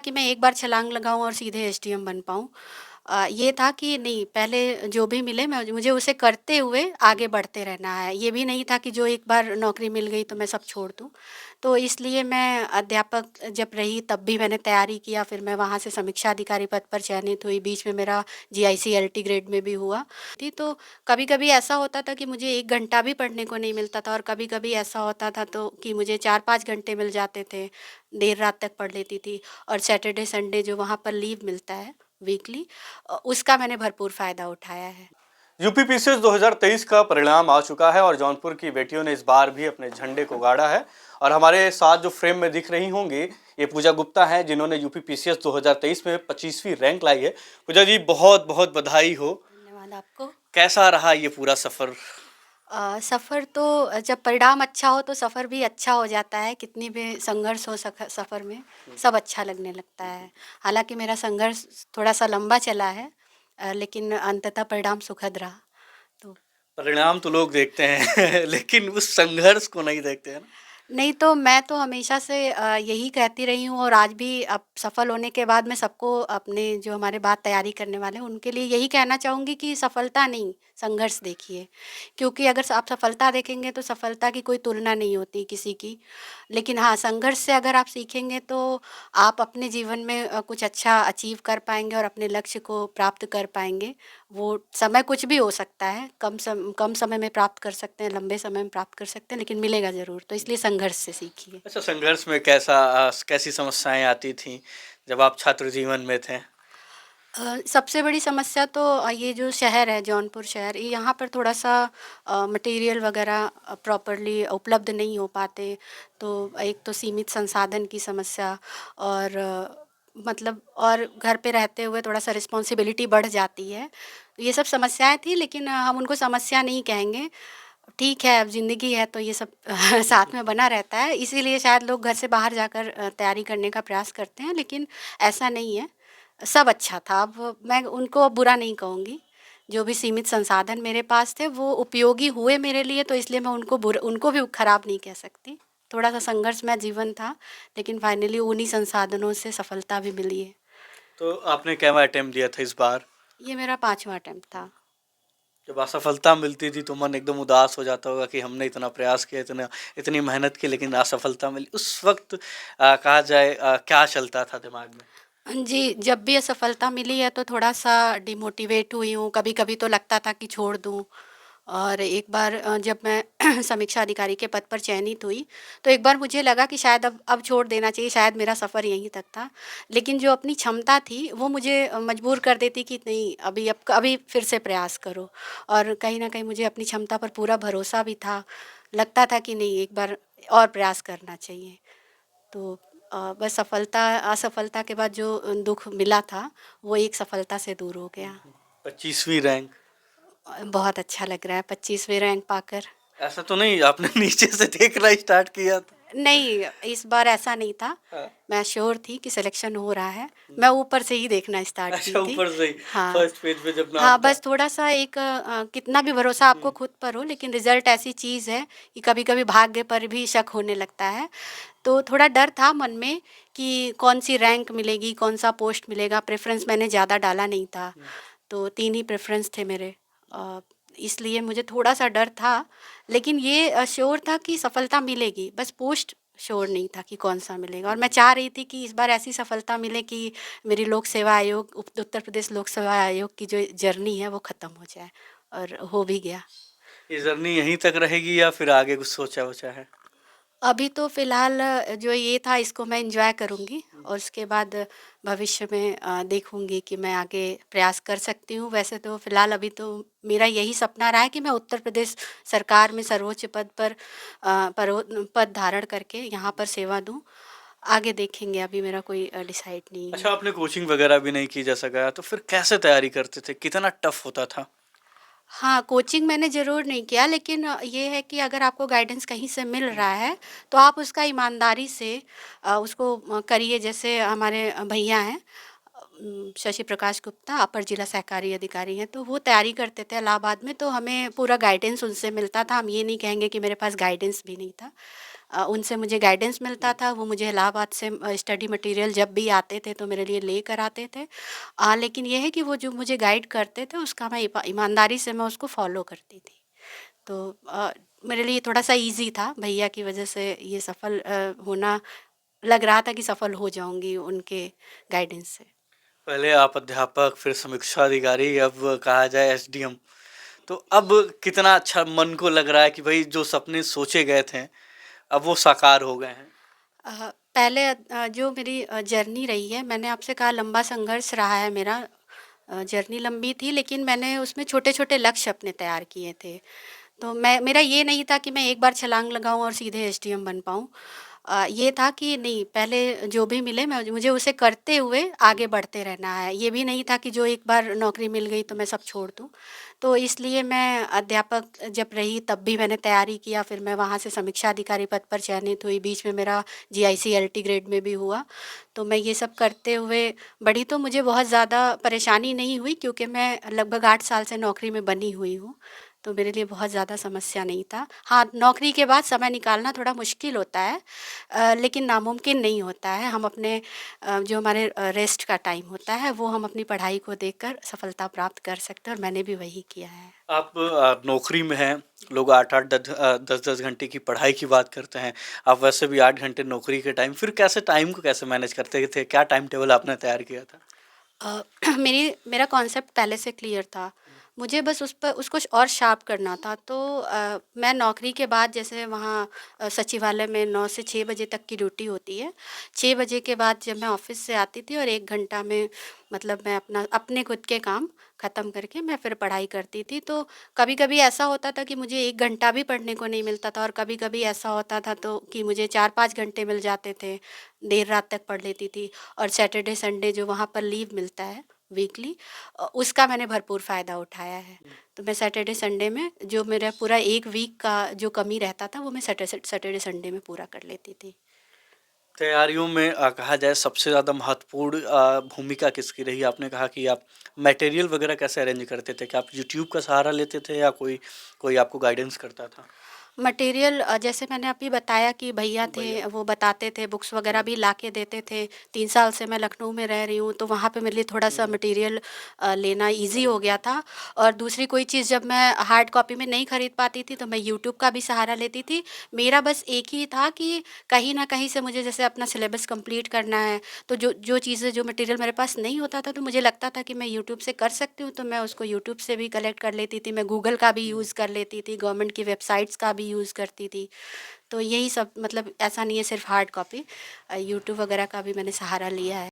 कि मैं एक बार छलांग लगाऊँ और सीधे एसडीएम बन पाऊँ। ये था कि नहीं, पहले जो भी मिले मैं मुझे उसे करते हुए आगे बढ़ते रहना है। ये भी नहीं था कि जो एक बार नौकरी मिल गई तो मैं सब छोड़ दूँ। तो इसलिए मैं अध्यापक जब रही तब भी मैंने तैयारी किया, फिर मैं वहाँ से समीक्षा अधिकारी पद पर चयनित हुई। बीच में मेरा जीआईसी एलटी ग्रेड में भी हुआ। तो कभी-कभी ऐसा होता था कि मुझे 1 घंटा भी पढ़ने को नहीं मिलता था और कभी-कभी ऐसा होता था तो कि मुझे 4-5 घंटे मिल जाते थे। देर रात तक पढ़ लेती थी। और सैटरडे संडे जो वहाँ पर लीव मिलता है वीकली, उसका मैंने भरपूर फ़ायदा उठाया है। यूपीपीसीएस 2023 का परिणाम आ चुका है और जौनपुर की बेटियों ने इस बार भी अपने झंडे को गाड़ा है। और हमारे साथ जो फ्रेम में दिख रही होंगी, ये पूजा गुप्ता हैं, जिन्होंने यूपीपीसीएस 2023 में 25वीं रैंक लाई है। पूजा जी, बहुत बहुत बधाई हो। धन्यवाद आपको। कैसा रहा ये पूरा सफर? सफ़र तो जब परिणाम अच्छा हो तो सफ़र भी अच्छा हो जाता है, कितनी भी संघर्ष हो सफ़र में, सब अच्छा लगने लगता है। हालाँकि मेरा संघर्ष थोड़ा-सा लंबा चला है, लेकिन अंततः परिणाम सुखद रहा। तो परिणाम तो लोग देखते हैं लेकिन उस संघर्ष को नहीं देखते हैं ना। नहीं, तो मैं तो हमेशा से यही कहती रही हूँ और आज भी अब सफल होने के बाद मैं सबको, अपने जो हमारे बाद तैयारी करने वाले हैं उनके लिए यही कहना चाहूँगी कि सफलता नहीं, संघर्ष देखिए। क्योंकि अगर आप सफलता देखेंगे तो सफलता की कोई तुलना नहीं होती किसी की। लेकिन हाँ, संघर्ष से अगर आप सीखेंगे तो आप अपने जीवन में कुछ अच्छा अचीव कर पाएँगे और अपने लक्ष्य को प्राप्त कर पाएँगे। वो समय कुछ भी हो सकता है, कम समय में प्राप्त कर सकते हैं, लंबे समय में प्राप्त कर सकते हैं, लेकिन मिलेगा ज़रूर। तो इसलिए संघर्ष से सीखिए। अच्छा, संघर्ष में कैसी समस्याएं आती थी जब आप छात्र जीवन में थे? सबसे बड़ी समस्या तो ये जो शहर है, जौनपुर शहर, ये यहाँ पर थोड़ा-सा मटेरियल वगैरह प्रॉपरली उपलब्ध नहीं हो पाते। तो एक तो सीमित संसाधन की समस्या और मतलब और घर पे रहते हुए थोड़ा-सा रिस्पॉन्सिबिलिटी बढ़ जाती है। ये सब समस्याएँ थी, लेकिन हम उनको समस्या नहीं कहेंगे। ठीक है, अब ज़िंदगी है तो ये सब साथ में बना रहता है। इसीलिए शायद लोग घर से बाहर जाकर तैयारी करने का प्रयास करते हैं, लेकिन ऐसा नहीं है। सब अच्छा था, अब मैं उनको बुरा नहीं कहूँगी। जो भी सीमित संसाधन मेरे पास थे वो उपयोगी हुए मेरे लिए, तो इसलिए मैं उनको भी खराब नहीं कह सकती। थोड़ा-सा संघर्षमय जीवन था, लेकिन फाइनली उन्हीं संसाधनों से सफलता भी मिली है। तो आपने कैवा अटेम्प्ट दिया था इस बार? ये मेरा 5वाँ अटेम्प्ट था। जब असफलता मिलती थी तो मन एकदम उदास हो जाता होगा कि हमने इतना प्रयास किया, इतनी मेहनत की, लेकिन असफलता मिली। उस वक्त कहा जाए क्या चलता था दिमाग में? जी, जब भी असफलता मिली है तो थोड़ा-सा डिमोटिवेट हुई हूँ, कभी-कभी तो लगता था कि छोड़ दूँ। और एक बार जब मैं समीक्षा अधिकारी के पद पर चयनित हुई, तो एक बार मुझे लगा कि शायद अब छोड़ देना चाहिए, शायद मेरा सफ़र यहीं तक था। लेकिन जो अपनी क्षमता थी, वो मुझे मजबूर कर देती कि नहीं, अभी फिर से प्रयास करो। और कहीं न कहीं मुझे अपनी क्षमता पर पूरा भरोसा भी था। लगता था कि नहीं, एक बार और प्रयास करना चाहिए। तो बस असफलता के बाद जो दुःख मिला था, वो एक सफलता से दूर हो गया। 25वीं रैंक? बहुत अच्छा लग रहा है 25वीं रैंक पाकर। ऐसा तो नहीं आपने नीचे से देखना स्टार्ट किया था? नहीं, इस बार ऐसा नहीं था। हाँ। मैं श्योर थी कि सिलेक्शन हो रहा है। मैं ऊपर से ही देखना स्टार्ट की अच्छा, थी। ऊपर से ही हाँ। फर्स्ट पेज पे जब नाम हाँ, था। बस थोड़ा-सा एक कितना भी भरोसा आपको खुद पर हो, लेकिन रिज़ल्ट ऐसी चीज़ है कि कभी-कभी भाग्य पर भी शक होने लगता है। तो थोड़ा डर था मन में कि कौन-सी रैंक मिलेगी, कौन-सा पोस्ट मिलेगा। प्रेफ़रेंस मैंने ज़्यादा डाला नहीं था, तो 3 ही प्रेफ़रेंस थे मेरे। अ, इसलिए मुझे थोड़ा-सा डर था, लेकिन ये श्योर था कि सफलता मिलेगी, बस पोस्ट श्योर नहीं था कि कौन-सा मिलेगा। और मैं चाह रही थी कि इस बार ऐसी सफलता मिले कि मेरी लोक सेवा आयोग, उत्तर प्रदेश लोक सेवा आयोग की जो जर्नी है, वो ख़त्म हो जाए, और हो भी गया। ये जर्नी यहीं तक रहेगी या फिर आगे कुछ सोचा-वोचा है? अभी तो फ़िलहाल जो ये था इसको मैं एन्जॉय करूँगी, और उसके बाद भविष्य में देखूँगी कि मैं आगे प्रयास कर सकती हूँ। वैसे तो फ़िलहाल अभी तो मेरा यही सपना रहा है कि मैं उत्तर प्रदेश सरकार में सर्वोच्च पद पर पद धारण करके यहाँ पर सेवा दूँ। आगे देखेंगे, अभी मेरा कोई डिसाइड नहीं है। अच्छा, आपने कोचिंग वगैरह भी नहीं की जैसा कहा, तो फिर कैसे तैयारी करते थे? कितना टफ होता था? हाँ, कोचिंग मैंने ज़रूर नहीं किया, लेकिन ये है कि अगर आपको गाइडेंस कहीं से मिल रहा है, तो आप उसका ईमानदारी से उसको करिए। जैसे हमारे भैया हैं, शशि प्रकाश गुप्ता, अपर जिला सहकारी अधिकारी हैं, तो वो तैयारी करते थे इलाहाबाद में, तो हमें पूरा गाइडेंस उनसे मिलता था। हम ये नहीं कहेंगे कि मेरे पास गाइडेंस भी नहीं था। उनसे मुझे गाइडेंस मिलता था, वो मुझे इलाहाबाद से स्टडी मटेरियल जब भी आते थे तो मेरे लिए लेकर आते थे। लेकिन ये है कि वो जो मुझे गाइड करते थे उसका मैं ईमानदारी से मैं उसको फ़ॉलो करती थी। तो मेरे लिए थोड़ा-सा ईज़ी था, भैया की वजह से ये सफल होना लग रहा था कि सफल हो जाऊँगी उनके गाइडेंस से। पहले आप अध्यापक, फिर समीक्षा अधिकारी, अब कहा जाए एसडीएम। तो अब कितना अच्छा मन को लग रहा है कि भई जो सपने सोचे गए थे, अब वो साकार हो गए हैं। पहले जो मेरी जर्नी रही है, मैंने आपसे कहा लंबा संघर्ष रहा है मेरा। जर्नी लंबी थी लेकिन मैंने उसमें छोटे-छोटे लक्ष्य अपने तैयार किए थे। तो मैं मेरा ये नहीं था कि मैं एक बार छलांग लगाऊँ और सीधे एसडीएम बन पाऊँ। ये था कि नहीं, पहले जो भी मिले मैं मुझे उसे करते हुए आगे बढ़ते रहना है। ये भी नहीं था कि जो एक बार नौकरी मिल गई तो मैं सब छोड़ दूँ। तो इसलिए मैं अध्यापक जब रही तब भी मैंने तैयारी किया, फिर मैं वहाँ से समीक्षा अधिकारी पद पर चयनित हुई, बीच में मेरा जीआईसी एलटी ग्रेड में भी हुआ। तो मैं ये सब करते हुए बढ़ी, तो मुझे बहुत ज़्यादा परेशानी नहीं हुई क्योंकि मैं लगभग 8 साल से नौकरी में बनी हुई हूँ। तो मेरे लिए बहुत ज़्यादा समस्या नहीं था। हाँ, नौकरी के बाद समय निकालना थोड़ा मुश्किल होता है, लेकिन नामुमकिन नहीं होता है। हम अपने जो हमारे रेस्ट का टाइम होता है वो हम अपनी पढ़ाई को देखकर सफलता प्राप्त कर सकते हैं, और मैंने भी वही किया है। आप नौकरी में हैं, लोग 8-8 10-10 घंटे की पढ़ाई की बात करते हैं। आप वैसे भी 8 घंटे नौकरी के टाइम फिर कैसे टाइम को कैसे मैनेज करते थे? क्या टाइम टेबल आपने तैयार किया था? मेरा कॉन्सेप्ट पहले से क्लियर था। मुझे बस उस पर उसको और शार्प करना था। तो मैं नौकरी के बाद जैसे वहाँ सचिवालय में 9 से 6 बजे तक की ड्यूटी होती है। 6 बजे के बाद जब मैं ऑफ़िस से आती थी और 1 घंटा में मतलब मैं अपने खुद के काम ख़त्म करके मैं फिर पढ़ाई करती थी। तो कभी-कभी ऐसा होता था कि मुझे 1 घंटा भी पढ़ने को नहीं मिलता था, और कभी-कभी ऐसा होता था तो कि मुझे 4-5 घंटे मिल जाते थे। देर रात तक पढ़ लेती थी। और सैटरडे संडे जो वहाँ पर लीव मिलता है वीकली, उसका मैंने भरपूर फ़ायदा उठाया है। तो मैं सैटरडे संडे में जो मेरा पूरा 1 वीक का जो कमी रहता था वो मैं सैटरडे संडे में पूरा कर लेती थी। तैयारियों में कहा जाए सबसे ज़्यादा महत्वपूर्ण भूमिका किसकी रही? आपने कहा कि आप मटेरियल वगैरह कैसे अरेंज करते थे? क्या आप यूट्यूब का सहारा लेते थे या कोई कोई आपको गाइडेंस करता था? मटेरियल जैसे मैंने अभी बताया कि भैया भैया। थे, वो बताते थे, बुक्स वगैरह भी ला के देते थे। 3 साल से मैं लखनऊ में रह रही हूँ, तो वहाँ पे मेरे लिए थोड़ा-सा हुँ, मटेरियल लेना ईज़ी हो गया था। और दूसरी कोई चीज़ जब मैं हार्ड कॉपी में नहीं खरीद पाती थी, तो मैं यूट्यूब का भी सहारा लेती थी। मेरा बस एक ही था कि कहीं न कहीं से मुझे जैसे अपना सिलेबस कंप्लीट करना है, तो जो जो चीज़ें जो मटेरियल मेरे पास नहीं होता था, तो मुझे लगता था कि मैं यूट्यूब से कर सकती हूँ, तो मैं उसको यूट्यूब से भी कलेक्ट कर लेती थी। मैं गूगल का भी हुँ। यूज़ कर लेती थी, गवर्नमेंट की वेबसाइट्स का भी यूज़ करती थी। तो यही सब, मतलब ऐसा नहीं है सिर्फ़ हार्ड कॉपी, यूट्यूब वगैरह का भी मैंने सहारा लिया है।